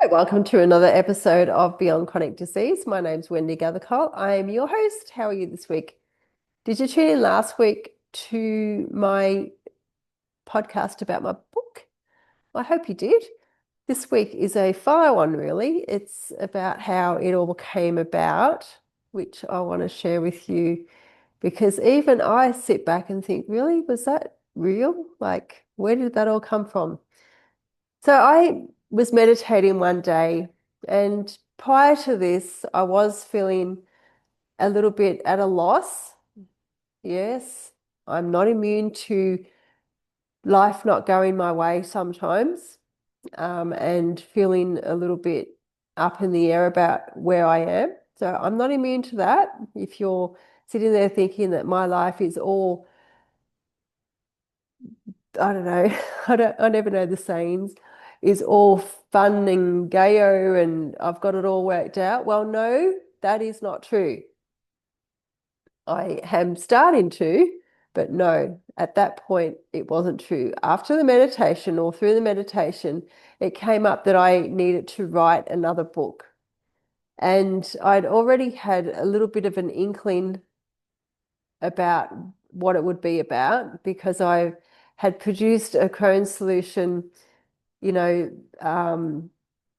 Hi, welcome to another episode of Beyond Chronic Disease. My name's Wendy Gathercole. I am your host. How are you this week? Did you tune in last week to my podcast about my book? I hope you did. This week is a follow-on, really. It's about how it all came about, which I want to share with you because even I sit back and think, really, was that real? Like, where did that all come from? So I was meditating one day, and prior to this, I was feeling a little bit at a loss. Yes, I'm not immune to life not going my way sometimes, and feeling a little bit up in the air about where I am. So I'm not immune to that. If you're sitting there thinking that my life is all, I don't know, I never know the sayings, is all fun and gayo and I've got it all worked out. Well, no, that is not true. I am starting to, but no, at that point it wasn't true. After the meditation or through the meditation, it came up that I needed to write another book. And I'd already had a little bit of an inkling about what it would be about because I had produced a Crohn's solution, you know,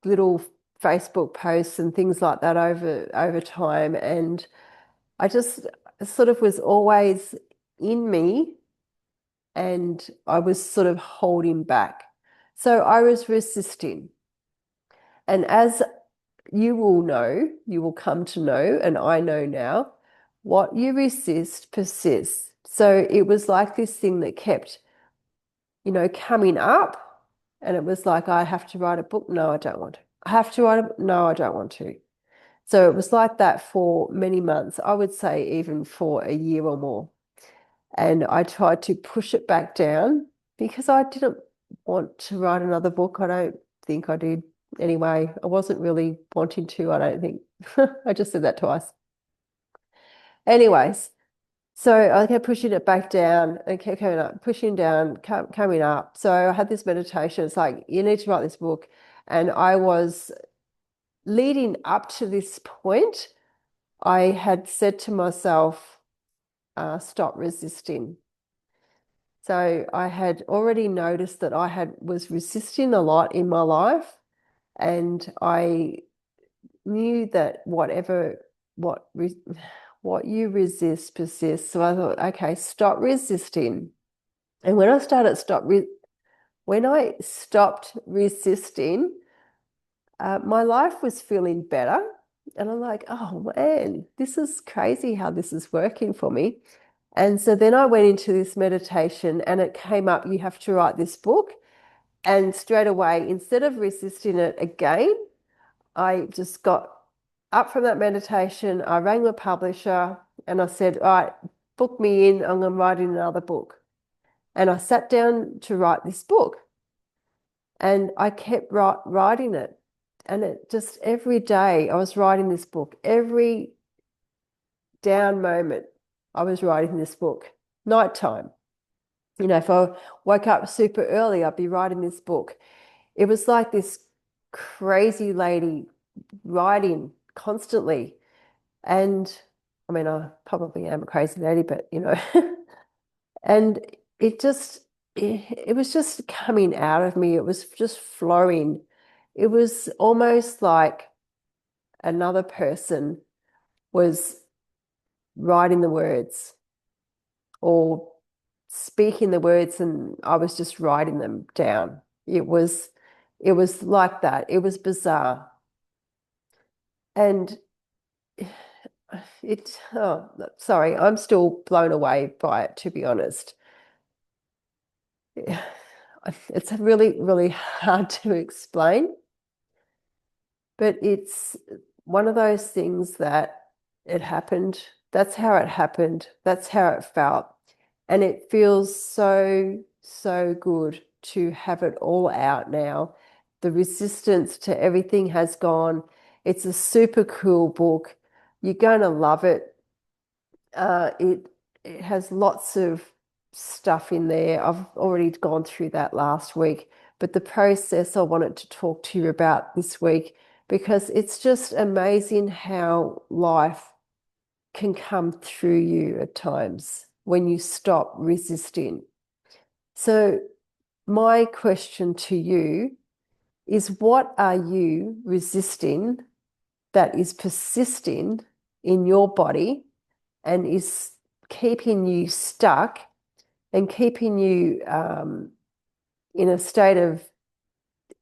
little Facebook posts and things like that over time. And I just sort of was always in me and I was sort of holding back. So I was resisting. And as you will know, you will come to know, and I know now, what you resist persists. So it was like this thing that kept, coming up. And it was like, I have to write a book. No, I don't want to. I have to write a, no, I don't want to. So it was like that for many months. I would say even for a year or more. And I tried to push it back down because I didn't want to write another book. I don't think I did anyway. I wasn't really wanting to, I don't think. I just said that twice. Anyways, so I kept pushing it back down and kept coming up, pushing down, coming up. So I had this meditation. It's like, you need to write this book. And I was leading up to this point, I had said to myself, stop resisting. So I had already noticed that was resisting a lot in my life, and I knew that what re, what you resist persists. So I thought, okay, stop resisting. And when I stopped resisting, my life was feeling better. And I'm like, oh man, this is crazy how this is working for me. And so then I went into this meditation and it came up, you have to write this book. And straight away, instead of resisting it again, I just got up from that meditation. I rang the publisher and I said, all right, book me in. I'm going to write another book. And I sat down to write this book and I kept writing it. And it just every day I was writing this book. Every down moment, I was writing this book. Nighttime. If I woke up super early, I'd be writing this book. It was like this crazy lady writing constantly. And I mean, I probably am a crazy lady, but and it just, it was just coming out of me. It was just flowing. It was almost like another person was writing the words or speaking the words and I was just writing them down. It was like that. It was bizarre. And sorry, I'm still blown away by it, to be honest. It's really, really hard to explain, but it's one of those things that it happened. That's how it happened. That's how it felt. And it feels so, so good to have it all out now. The resistance to everything has gone. It's a super cool book. You're going to love it. It has lots of stuff in there. I've already gone through that last week, But the process I wanted to talk to you about this week because it's just amazing how life can come through you at times when you stop resisting. So, my question to you is what are you resisting that is persisting in your body and is keeping you stuck and keeping you in a state of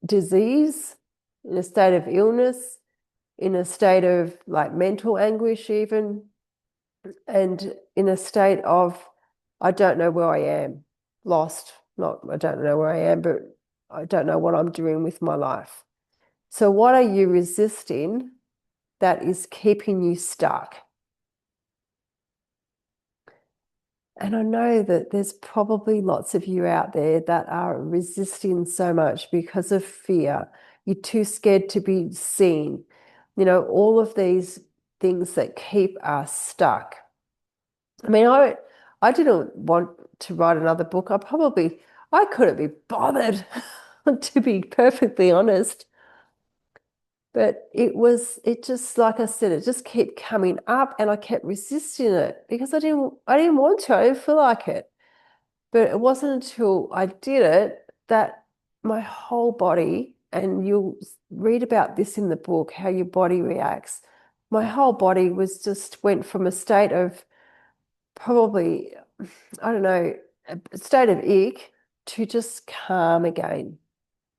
disease, in a state of illness, in a state of like mental anguish, even, and in a state of, I don't know where I am, lost. Not, I don't know where I am, but I don't know what I'm doing with my life. So, what are you resisting that is keeping you stuck? And I know that there's probably lots of you out there that are resisting so much because of fear. You're too scared to be seen. All of these things that keep us stuck. I mean, I didn't want to write another book. I couldn't be bothered, to be perfectly honest. But it just, like I said, it just kept coming up and I kept resisting it because I didn't want to. I didn't feel like it. But it wasn't until I did it that my whole body, and you'll read about this in the book, how your body reacts. My whole body went from a state of probably, I don't know, a state of ick to just calm again.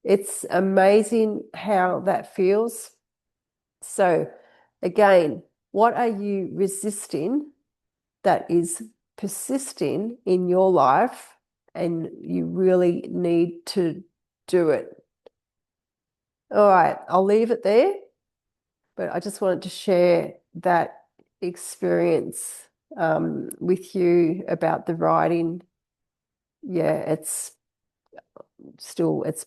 It's amazing how that feels. So, again, what are you resisting that is persisting in your life and you really need to do it? All right, I'll leave it there, but I just wanted to share that experience with you about the writing. Yeah, it's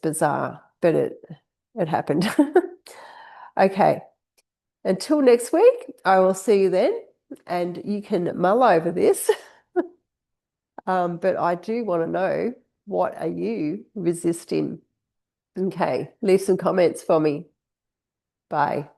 bizarre, but it happened. Okay. Until next week, I will see you then, and you can mull over this. But I do want to know, what are you resisting? Okay, leave some comments for me. Bye.